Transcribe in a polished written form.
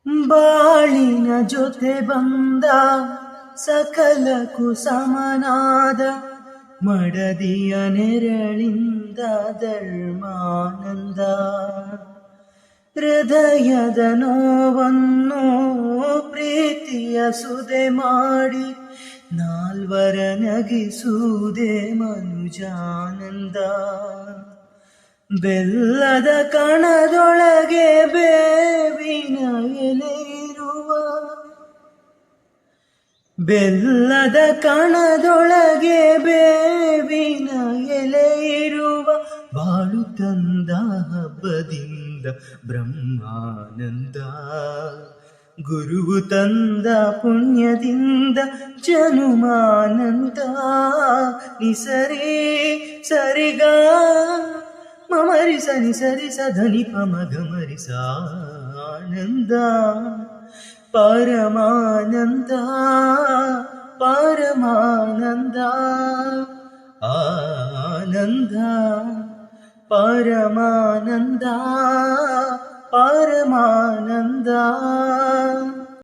ಬಾಳಿನ ಜೊತೆ ಬಂದ ಸಕಲಕ್ಕೂ ಸಮನಾದ ಮಡದಿಯ ನೆರಳಿಂದ ಧರ್ಮಾನಂದ. ಹೃದಯದ ನೋವನ್ನು ಪ್ರೀತಿಯ ಸುದೆ ಮಾಡಿ ನಾಲ್ವರ ನಗಿಸುವುದೇ ಮನುಜಾನಂದ. ಬೆಲ್ಲದ ಕಣದೊಳಗೆ ಬೇವಿನ ಎಲೆ ಇರುವ, ಬೆಲ್ಲದ ಕಣದೊಳಗೆ ಬೇವಿನ ಎಲೆ ಇರುವ ಬಾಳು ತಂದ ಹಬ್ಬದಿಂದ ಬ್ರಹ್ಮಾನಂದ. ಗುರುವು ತಂದ ಪುಣ್ಯದಿಂದ ಜನುಮಾನಂದ. ನಿಸರಿ ಸರಿಗ ಮಮರಿ ಸನಿ ಸರಿ ಸಧನಿ ಪಮಗಮರಿಸ ಆನಂದ. ಪರಮಾನಂದ ಪರಮಾನಂದ ಆನಂದ. ಪರಮಾನಂದ ಪರಮಾನಂದ.